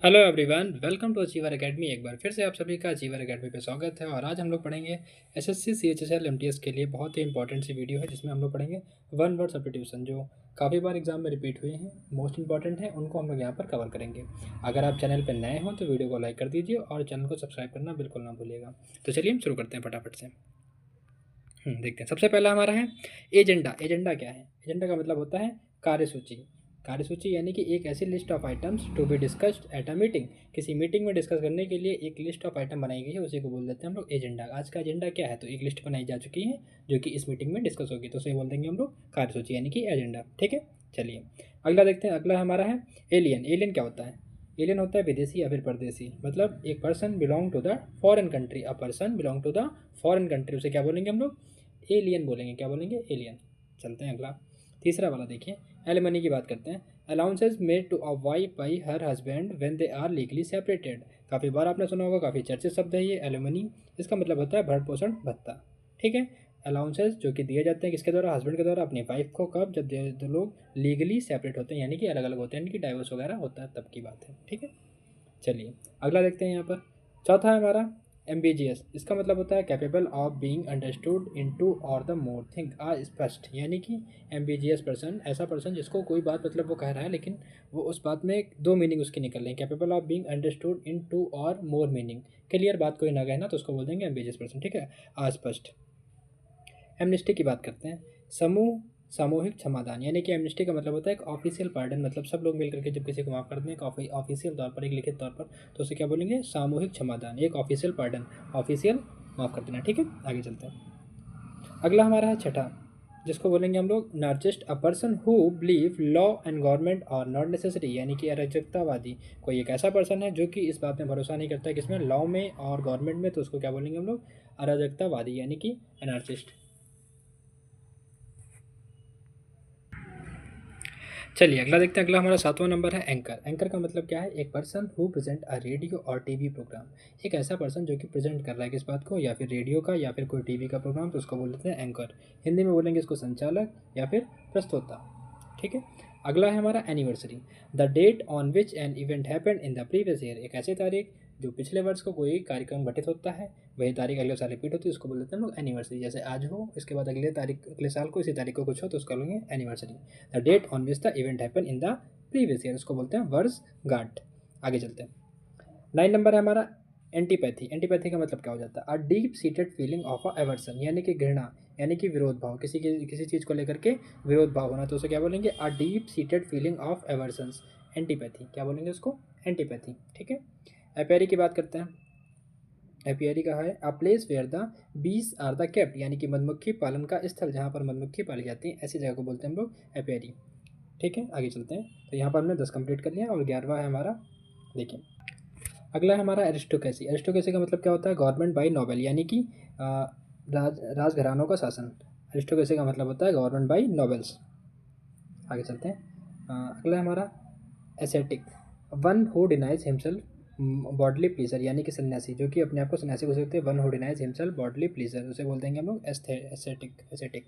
Hello everyone, welcome to Achiever Academy. एक बार फिर से आप सभी का अचीवर एकेडमी पे स्वागत है। और आज हम लोग पढ़ेंगे एसएससी सीएचएसएल एमटीएस के लिए बहुत ही इंपॉर्टेंट सी वीडियो है, जिसमें हम लोग पढ़ेंगे वन वर्ड सब्स्टिट्यूशन, जो काफ़ी बार एग्जाम में रिपीट हुए हैं, मोस्ट इंपॉर्टेंट है, उनको हम लोग यहाँ पर कवर करेंगे। अगर आप चैनल पर नए हो तो वीडियो को लाइक कर दीजिए और चैनल को सब्सक्राइब करना बिल्कुल ना भूलिएगा। तो चलिए हम शुरू करते हैं फटाफट से। देखते हैं। सबसे पहला हमारा है एजेंडा। एजेंडा क्या है? एजेंडा का मतलब होता है कार्यसूची। कार्यसूची यानी कि एक ऐसी list of items to be discussed at a meeting. किसी मीटिंग में डिस्कस करने के लिए एक लिस्ट ऑफ आइटम बनाई गई है, उसी को बोल देते हैं हम लोग एजेंडा। आज का एजेंडा क्या है? तो एक लिस्ट बनाई जा चुकी है जो कि इस मीटिंग में डिस्कस होगी, तो उसे बोल देंगे हम लोग कार्यसूची यानी कि एजेंडा। ठीक है, चलिए अगला देखते हैं। अगला हमारा है एलियन। एलियन क्या होता है? एलियन होता है विदेशी या फिर परदेशी। मतलब एक person belong to the foreign country. A person belong to the foreign country, उसे क्या बोलेंगे हम लोग? एलियन बोलेंगे। क्या बोलेंगे? एलियन। चलते हैं अगला, तीसरा वाला देखिए। एलिमनी की बात करते हैं। Allowances made to a wife by her husband when they are legally separated. काफ़ी बार आपने सुना होगा, काफ़ी चर्चित शब्द है ये एलिमनी। इसका मतलब होता है भरण पोषण भत्ता। ठीक है, अलाउंसेज जो कि दिए जाते हैं किसके द्वारा? हस्बैंड के द्वारा अपनी वाइफ को। कब? जब दो लोग लीगली सेपरेट होते हैं, यानी कि अलग अलग होते हैं, यानी कि डाइवोर्स वगैरह होता है, तब की बात है। ठीक है, चलिए अगला देखते हैं यहाँ पर। चौथा है हमारा एम्बिजियस। इसका मतलब होता है capable of being understood in two or the more thing अस्पष्ट। यानी कि एम्बिजियस पर्सन, ऐसा पर्सन जिसको कोई बात मतलब वो कह रहा है लेकिन वो उस बात में दो मीनिंग उसके निकल रहे हैं। Capable of being understood in two or more meaning. Clear बात कोई ना कहना तो उसको बोल देंगे एम्बिजियस पर्सन। ठीक है, अस्पष्ट। एमनेस्टी की बात करते हैं। समूह सामूहिक क्षमादान, यानी कि एमनेस्टी का मतलब होता है एक ऑफिशियल पार्डन। मतलब सब लोग मिलकर के जब किसी को माफ़ करते हैं एक ऑफिशियल तौर पर, एक लिखित तौर पर, तो उसे क्या बोलेंगे? सामूहिक क्षमादान, एक ऑफिशियल पार्डन, ऑफिशियल माफ़ कर देना। ठीक है, आगे चलते हैं। अगला हमारा है छठा, जिसको बोलेंगे हम लोग anarchist. A person who believe law and government are not necessary, यानी कि अराजकतावादी। कोई एक ऐसा पर्सन है जो कि इस बात में भरोसा नहीं करता है किसमें? लॉ में और गवर्नमेंट में, तो उसको क्या बोलेंगे हम लोग? अराजकतावादी, यानी कि अनार्चिस्ट। चलिए अगला देखते हैं। अगला हमारा सातवां नंबर है एंकर। एंकर का मतलब क्या है? एक person who present a radio और टीवी प्रोग्राम। एक ऐसा पर्सन जो कि प्रेजेंट कर रहा है किस बात को? या फिर रेडियो का या फिर कोई टीवी का प्रोग्राम, तो उसको बोल देते हैं एंकर। हिंदी में बोलेंगे इसको संचालक या फिर प्रस्तोता। ठीक है, अगला है हमारा anniversary. The date on which an event happened in the previous year. एक ऐसी तारीख जो पिछले वर्ष को कोई कार्यक्रम घटित होता है, वही तारीख अगले साल रिपीट होती है, उसको बोल देते हैं लोग एनिवर्सरी। जैसे आज हो, इसके बाद अगले तारीख, अगले साल को इसी तारीख को कुछ हो, तो उसका बोलेंगे anniversary. The date on which the event happen in the previous year, उसको बोलते हैं वर्षगांठ। आगे चलते हैं। 9 नंबर है हमारा एंटीपैथी। एंटीपैथी का मतलब क्या हो जाता है? अ deep seated feeling of a aversion, यानी कि घृणा, यानी कि विरोध भाव, किसी चीज़ को लेकर के विरोध भाव होना, तो उसे क्या बोलेंगे? A deep seated feeling of aversions. Antipathy क्या बोलेंगे उसको? एंटीपैथी। ठीक है, एपेरी की बात करते हैं। एपियरी का है अ प्लेस वेयर द बीस आर द केप्ट, यानी कि मधुमक्खी पालन का स्थल, जहाँ पर मधुमक्खी पाली जाती है, ऐसी जगह को बोलते हैं हम लोग एपियरी। ठीक है, आगे चलते हैं। तो यहाँ पर हमने 10 कंप्लीट कर लिया और 11वां है हमारा। देखिए अगला है हमारा एरिस्टोक्रेसी। एरिस्टोक्रेसी का मतलब क्या होता है? गवर्नमेंट बाई नोबल, यानी कि राजघरानों का शासन। एरिस्टोक्रेसी का मतलब होता है गवर्नमेंट बाई नोबल्स। आगे चलते हैं। अगला है हमारा ascetic. One who denies himself bodily pleasure, यानी कि सन्यासी, जो कि अपने आप को सन्यासी बोल सकते हैं। One who denies himself bodily pleaser, उसे बोल देंगे हम लोग एस्थेटिक। एसेटिक।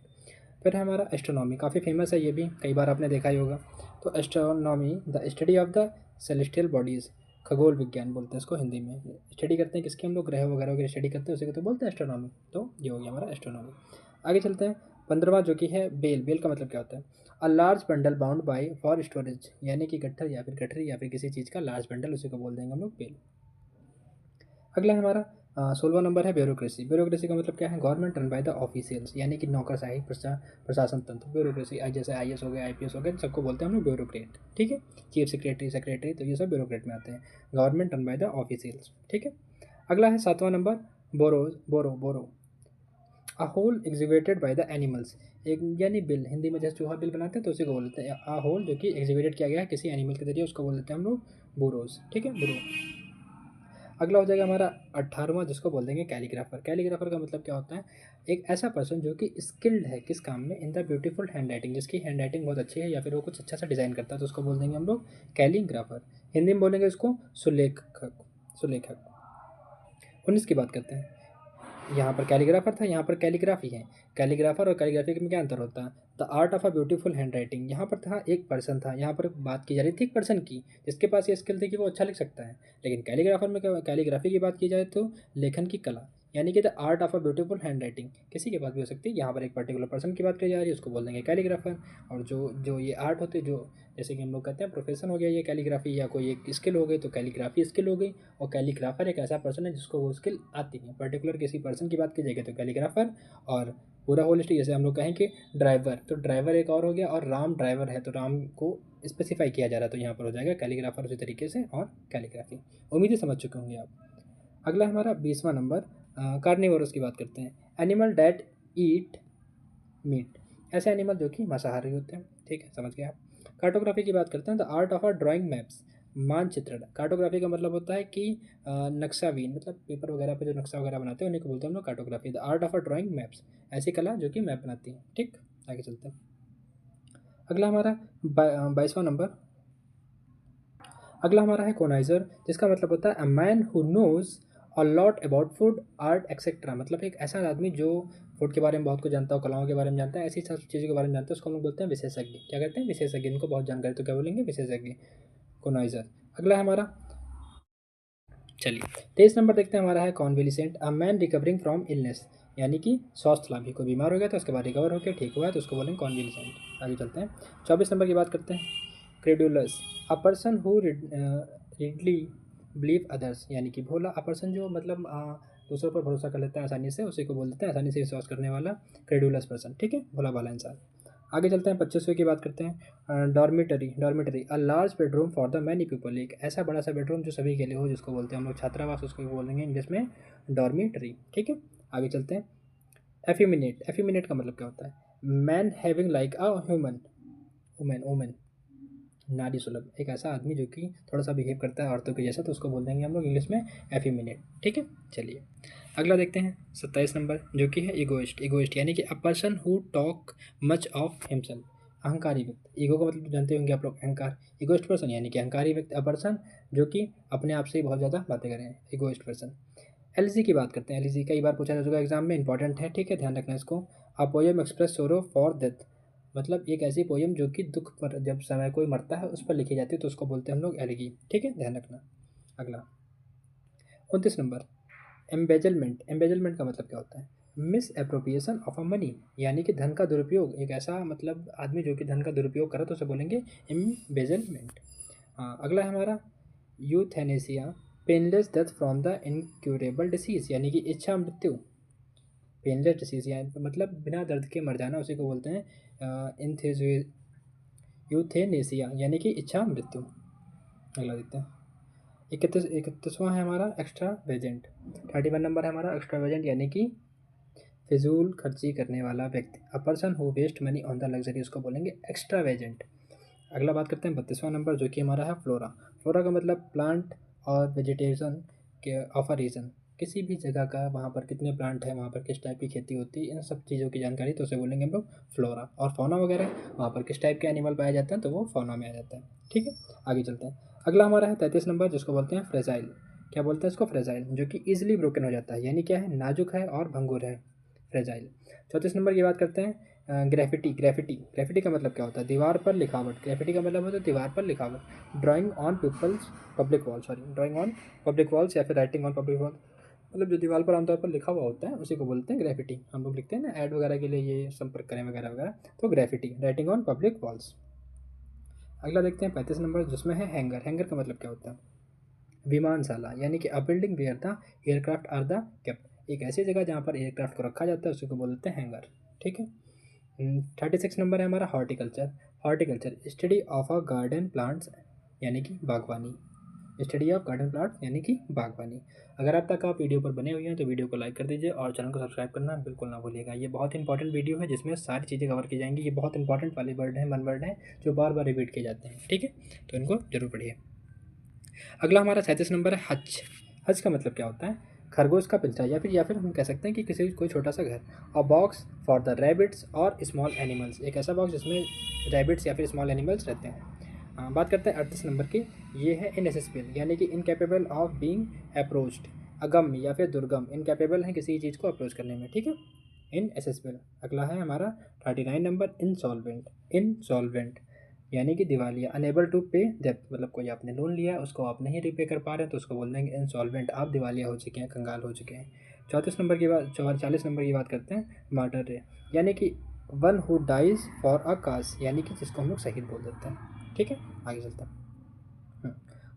फिर है हमारा एस्ट्रोनॉमी। काफ़ी फेमस है ये भी, कई बार आपने देखा ही होगा। तो astronomy the study of the celestial bodies. खगोल विज्ञान बोलते हैं इसको हिंदी में। स्टडी करते हैं किसकी? हम लोग ग्रह वगैरह की स्टडी करते हैं, उसी को तो बोलते हैं एस्ट्रोनॉमी। तो ये हो गया हमारा एस्ट्रोनॉमी। आगे चलते हैं। 15वां जो कि है बेल। बेल का मतलब क्या होता है? A large bundle bound by for storage, यानी कि गट्ठर या फिर गठरी या फिर किसी चीज़ का लार्ज बंडल, उसी को बोल देंगे हम लोग बेल। अगला है हमारा 16वां नंबर है ब्यूरोक्रेसी। ब्यूरोक्रेसी का मतलब क्या है? Government run by the officials, यानी कि नौकरशाही प्रशासन तंत्र। ब्यूरोक्रेसी जैसे आईएएस हो गए, आईपीएस हो गए, सबको बोलते हैं हम लोग ब्यूरोक्रेट। ठीक है, चीफ सेक्रेटरी, सेक्रेटरी, तो ये सब ब्यूरोक्रेट में आते हैं। Government run by the officials. ठीक है, अगला है 7वां number burrows. Burrow burrow a hole excavated by the animals. एक यानी बिल, हिंदी में जैसे चूहा बिल बनाते हैं तो उसी को बोलते हैं अ होल, जो कि एग्जीवेटेड किया गया है किसी एनिमल के जरिए, उसको बोल देते हैं हम लोग बोरोज। ठीक है, बोरो। अगला हो जाएगा हमारा 18वां, जिसको बोल देंगे कैलीग्राफर। कैलीग्राफर का मतलब क्या होता है? एक ऐसा पर्सन जो कि स्किल्ड है किस काम में? In the beautiful hand writing, जिसकी हैंड राइटिंग बहुत अच्छी है या फिर वो कुछ अच्छा सा डिज़ाइन करता है, तो उसको बोल देंगे हम लोग कैलीग्राफर। हिंदी में बोलेंगे उसको सुलेखक। सुलेखक। 19 की बात करते हैं। यहाँ पर कैलीग्राफर था, यहाँ पर कैलीग्राफी है। कैलीग्राफर और कैलीग्राफी में क्या अंतर होता है? The art of a beautiful hand writing. यहाँ पर था एक पर्सन था, यहाँ पर बात की जा रही थी एक पर्सन की जिसके पास ये स्किल थी कि वो अच्छा लिख सकता है। लेकिन कैलीग्राफर में क्या, कैलीग्राफी की बात की जाए तो लेखन की कला, यानी कि the art of a beautiful hand writing किसी के पास भी हो सकती है। यहाँ पर एक पर्टिकुलर पर्सन की बात की जा रही है, उसको बोल देंगे कैलीग्राफर। और जो जो ये आर्ट होते जो जैसे कि हम लोग कहते हैं प्रोफेशन हो गया ये कैलीग्राफी, या कोई एक स्किल हो गई तो कैलीग्राफी स्किल हो गई। और कैलीग्राफर एक ऐसा पर्सन है जिसको वो स्किल आती है। पर्टिकुलर किसी पर्सन की बात की जाएगी तो कैलीग्राफर। और पूरा होलिस्टिक जैसे हम लोग कहें कि ड्राइवर, तो ड्राइवर एक और हो गया। और राम ड्राइवर है तो राम को स्पेसिफाई किया जा रहा है तो यहाँ पर हो जाएगा कैलीग्राफर उसी तरीके से और कैलीग्राफी। उम्मीद है समझ चुके होंगे आप। अगला हमारा 20वां नंबर कार्निवोरस की बात करते हैं। एनिमल डैट ईट मीट, ऐसे एनिमल जो कि मांसाहारी होते हैं। ठीक है, समझ गए आप। कार्टोग्राफी की बात करते हैं। The art of a drawing maps, मानचित्रण। कार्टोग्राफी का मतलब होता है कि नक्शाबीन, मतलब पेपर वगैरह पे जो नक्शा वगैरह बनाते हैं उन्हीं को बोलते हैं हम लोग cartography. The art of a drawing maps, ऐसी कला जो कि मैप बनाती है। ठीक, आगे चलते हैं। अगला हमारा 22वां नंबर, अगला हमारा है कोनाइजर, जिसका मतलब होता है a man who knows a lot about food art etcetera. मतलब एक ऐसा आदमी जो फूड के बारे में बहुत कुछ जानता हो, कलाओं के बारे में जानता है, ऐसी सब चीज़ों के बारे में जानता है, उसको हम लोग बोलते हैं विशेषज्ञ। क्या कहते हैं? विशेषज्ञ। इनको बहुत जानकारी तो क्या बोलेंगे? विशेषज्ञ, कोनाइजर। अगला है हमारा, चलिए 23 नंबर देखते हैं, हमारा है convalescent, a man recovering from illness, यानी कि स्वास्थ्य लाभी। कोई बीमार हो गया तो उसके बाद रिकवर होकर ठीक हुआ है तो उसको बोलेंगे कॉन्वेलिसेंट। आगे चलते हैं, 24 नंबर की बात करते हैं, credulous, a person who readily believe others, यानी कि भोला। अ पर्सन जो मतलब दूसरों पर भरोसा कर लेता है आसानी से, उसी को बोल देते हैं आसानी से विश्वास करने वाला, क्रेडुलस पर्सन। ठीक है, भोला भाला इंसान। आगे चलते हैं, 25वें की बात करते हैं, dormitory. Dormitory, a large bedroom for the many people, एक ऐसा बड़ा सा बेडरूम जो सभी के लिए हो, जिसको बोलते हैं हम लोग छात्रावास, उसको बोलेंगे इंग्लिश में डॉर्मिटरी। ठीक है, आगे चलते हैं, एफिमिनेट। एफिमिनेट का मतलब क्या होता है? Man having like a human, women, women, नारी सुलभ, एक ऐसा आदमी जो कि थोड़ा सा बिहेव करता है औरतों के जैसा, तो उसको बोल देंगे हम लोग इंग्लिश में एफिमिनेट। ठीक है, चलिए अगला देखते हैं, 27 नंबर, जो कि है इगोइस्ट। इगोइस्ट यानी कि a person who talk much of himself, अहंकारी व्यक्ति। ईगो का मतलब जानते होंगे आप लोग, अहंकार। इगोइस्ट पर्सन यानी कि अहंकारी व्यक्ति, अ पर्सन जो कि अपने आप से ही बहुत ज़्यादा बातें करें, इगोइस्ट पर्सन। एलजी की बात करते हैं। एलजी कई बार पूछा जा चुका है एग्जाम में, इंपॉर्टेंट है। ठीक है, ध्यान रखना इसको। अ पोएम एक्सप्रेस सोरो फॉर डेथ, मतलब एक ऐसी पोएम जो कि दुख पर जब समय कोई मरता है उस पर लिखी जाती है तो उसको बोलते हैं हम लोग एलिगी। ठीक है, ध्यान रखना। अगला 29 नंबर, एम्बेजलमेंट। एम्बेजलमेंट का मतलब क्या होता है? Miss appropriation of a money, यानी कि धन का दुरुपयोग। एक ऐसा मतलब आदमी जो कि धन का दुरुपयोग करे तो उसे बोलेंगे एम्बेजलमेंट। हाँ, अगला है हमारा euthanasia, painless death from the incurable disease, यानी कि इच्छा मृत्यु। पेनलेस डिसीज यानी मतलब बिना दर्द के मर जाना, उसी को बोलते हैं यूथेनेसिया, यानी कि इच्छा मृत्यु। अगला देखते हैं, 31वां है हमारा एक्स्ट्रा वेजेंट। 31 नंबर है हमारा एक्स्ट्रा वेजेंट, यानी कि फिजूल खर्ची करने वाला व्यक्ति। A person who waste money on the luxury, उसको बोलेंगे एक्स्ट्रा वेजेंट। अगला बात करते हैं 32वां नंबर, जो कि हमारा है फ्लोरा। फ्लोरा का मतलब प्लांट और वेजिटेशन के ऑफ अ रीजन, किसी भी जगह का, वहाँ पर कितने प्लांट हैं, वहाँ पर किस टाइप की खेती होती है, इन सब चीज़ों की जानकारी, तो उसे बोलेंगे हम लोग फ्लोरा। और फौना वगैरह, वहाँ पर किस टाइप के एनिमल पाए जाते हैं तो वो फौना में आ जाता है। ठीक है, आगे चलते हैं। अगला हमारा है 33 नंबर, जिसको बोलते हैं फ्रेजाइल। क्या बोलते हैं इसको? फ्रेजाइल, जो कि ईजिली ब्रोकन हो जाता है, यानी क्या है? नाजुक है और भंगुर है, फ्रेजाइल। 34 नंबर की बात करते हैं, ग्रेफिटी। ग्रेफिटी, ग्रेफिटी का मतलब क्या होता है? दीवार पर लिखावट। ग्रेफिटी का मतलब होता है दीवार पर लिखावट। Drawing on people's public wall, sorry, drawing on public walls या फिर राइटिंग ऑन पब्लिक वॉल, मतलब जो दीवार पर आमतौर पर लिखा हुआ होता है उसी को बोलते हैं ग्रेफिटी। हम लोग लिखते हैं ना ऐड वगैरह के लिए, ये संपर्क करें वगैरह वगैरह, तो graffiti, writing on public walls. अगला देखते हैं 35 नंबर, जिसमें है हैंगर। हैंगर का मतलब क्या होता है? विमानशाला, यानी कि a building where the aircraft are the kept, एक ऐसी जगह जहाँ पर एयरक्राफ्ट को रखा जाता है उसी को बोलते हैं हैंगर। ठीक है, 36 नंबर है हमारा horticulture. Horticulture, study of a garden plants, यानी कि बागवानी। स्टडी ऑफ गार्डन प्लांट्स यानी कि बागवानी। अगर अब तक आप वीडियो पर बने हुए हैं तो वीडियो को लाइक कर दीजिए और चैनल को सब्सक्राइब करना बिल्कुल ना भूलिएगा। ये बहुत इंपॉर्टेंट वीडियो है जिसमें सारी चीज़ें कवर की जाएंगी। ये बहुत इंपॉर्टेंट वाले वर्ड हैं, वन वर्ड हैं जो बार बार रिपीट किए जाते हैं। ठीक है, तो इनको जरूर पढ़िए। अगला हमारा 37 नंबर है हज। हज का मतलब क्या होता है? खरगोश का पिंजरा, या फिर हम कह सकते हैं कि किसी कोई छोटा सा घर। अ बॉक्स फॉर द रैबिट्स और स्मॉल एनिमल्स, एक ऐसा बॉक्स जिसमें रैबिट्स या फिर स्मॉल एनिमल्स रहते हैं। बात करते हैं 38 नंबर की, ये है इनएसेसिबल, यानी कि इनकेपेबल ऑफ बीइंग अप्रोच्ड। अगम्य या फिर दुर्गम, इनकैपेबल हैं किसी चीज़ को अप्रोच करने में, ठीक है, इनएसेसिबल। अगला है हमारा 39 नंबर इंसॉल्वेंट। इंसॉल्वेंट यानी कि दिवालिया, अनेबल टू पे डेब्ट, मतलब कोई आपने लोन लिया है उसको आप नहीं रिपे कर पा रहे हैं तो उसको बोल देंगे इंसॉल्वेंट, आप दिवालिया हो चुके हैं, कंगाल हो चुके हैं। 34 नंबर की बात 40 नंबर की बात करते हैं, मार्टर यानी कि one who dies for a cause, यानी कि जिसको हम लोग शहीद बोल देते हैं, ठीक है। आगे चलते हैं।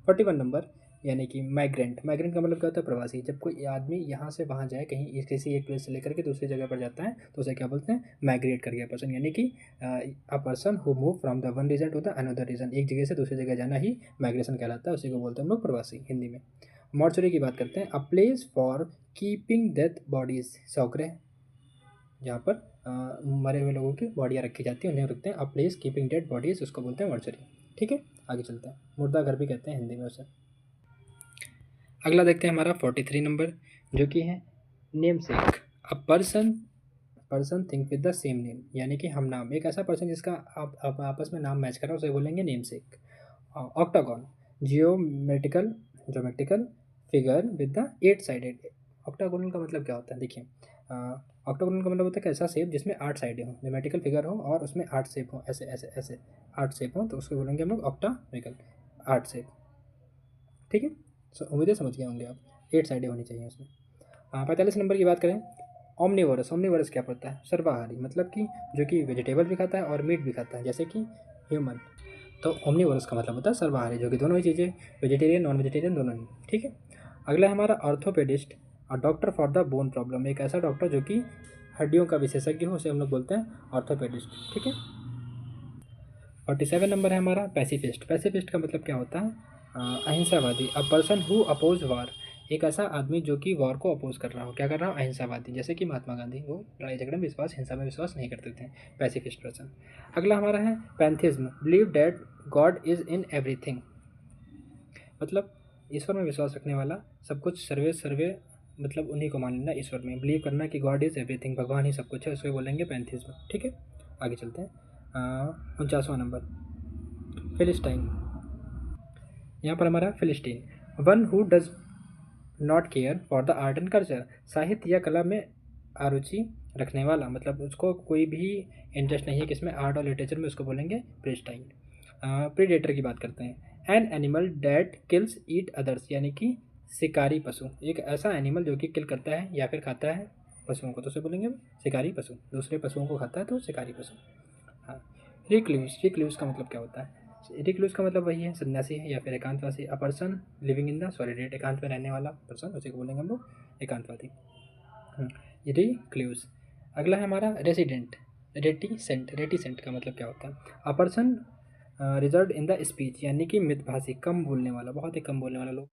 41 नंबर यानी कि माइग्रेंट। माइग्रेंट का मतलब क्या होता है? प्रवासी। जब कोई आदमी यहाँ से वहाँ जाए, कहीं किसी एक प्लेस से लेकर के दूसरी जगह पर जाता है तो उसे क्या बोलते हैं? माइग्रेट कर गया पर्सन, यानी कि a person who move from the one region to the another region, एक जगह से दूसरी जगह जाना ही माइग्रेशन कहलाता है, उसी को बोलते हैं हम लोग प्रवासी हिंदी में। मॉर्चुरी की बात करते हैं, a place for keeping death bodies, शौकरे जहाँ पर मरे हुए लोगों की बॉडियाँ रखी जाती हैं उन्हें रखते हैं, a place keeping dead bodies, उसको बोलते हैं मॉर्चुरी, ठीक है। आगे चलते हैं, मुर्दा घर भी कहते हैं हिंदी में उसे। अगला देखते हैं हमारा 43 नंबर, जो कि है name sec. A person think with the same name, यानी कि हम नाम, एक ऐसा पर्सन जिसका आप आपस में नाम मैच कर रहा है उसे बोलेंगे name sec. Octagon, geometrical geometrical figure with the 8 sided. Octagonal का मतलब क्या होता है? देखिए, ऑक्टागोनल का मतलब होता है कि ऐसा शेप जिसमें 8 साइडें हों, ज्योमेट्रिकल फिगर हो और उसमें 8 शेप हो, ऐसे ऐसे ऐसे 8 शेप हो, तो उसको बोलेंगे हम लोग ऑक्टागोनल, 8 शेप, ठीक है। उम्मीद है समझ गए होंगे आप, 8 साइडें होनी चाहिए उसमें। 45 नंबर की बात करें, ओमनीवोरस। ओमनीवोरस क्या पड़ता है? सर्वाहारी, मतलब कि जो कि वेजिटेबल भी खाता है और मीट भी खाता है, जैसे कि ह्यूमन। तो ओमनीवोरस का मतलब होता है सर्वाहारी, जो कि दोनों ही चीज़ें, वेजिटेरियन नॉन वेजिटेरियन दोनों ही, ठीक है। अगला है हमारा ऑर्थोपेडिस्ट, और doctor for the bone problem, एक ऐसा डॉक्टर जो कि हड्डियों का विशेषज्ञ हो, उसे हम लोग बोलते हैं ऑर्थोपेडिस्ट, ठीक है। 47 नंबर है हमारा पैसिफिस्ट। पैसिफिस्ट का मतलब क्या होता है? अहिंसावादी, अ पर्सन हु अपोज वार, एक ऐसा आदमी जो कि वॉर को अपोज कर रहा हो, क्या कर रहा हो? अहिंसावादी, जैसे कि महात्मा गांधी, वो लड़ाई झगड़े में विश्वास, हिंसा में विश्वास नहीं करते थे, पैसिफिस्ट पर्सन। अगला हमारा है pantheism, believe that God is in everything, मतलब ईश्वर में विश्वास रखने वाला, सब कुछ सर्वे सर्वे, मतलब उन्हीं को मान लेना, ईश्वर में बिलीव करना कि गॉड इज़ एवरीथिंग, भगवान ही सब कुछ है, उसको बोलेंगे पैंथिज्म, ठीक है। आगे चलते हैं। 49वां नंबर फिलिस्टाइन, यहाँ पर हमारा philistine, one who does not care for the art and culture, साहित्य या कला में अरुचि रखने वाला, मतलब उसको कोई भी इंटरेस्ट नहीं है किसमें? आर्ट और लिटरेचर में, उसको बोलेंगे फिलिस्टाइन। प्रीडेटर की बात करते हैं, an animal that kills eat others, यानी कि शिकारी पशु, एक ऐसा एनिमल जो कि किल करता है या फिर खाता है पशुओं को, तो उसे बोलेंगे शिकारी पशु, दूसरे पशुओं को खाता है तो शिकारी पशु। हाँ, रिक्लूस, रिक्लूस का मतलब क्या होता है? रिक्लूस का मतलब वही है, सन्यासी है या फिर एकांतवासी, a person living in the solitude, एकांत में रहने वाला पर्सन, उसी को बोलेंगे हम लोग एकांतवादी। रिक्लूस। अगला है हमारा रेसिडेंट, रेटिसेंट। रेटिसेंट का मतलब क्या होता है? A person reserve in the speech, यानी कि मितभाषी, कम बोलने वाला, बहुत ही कम बोलने वाला लोग।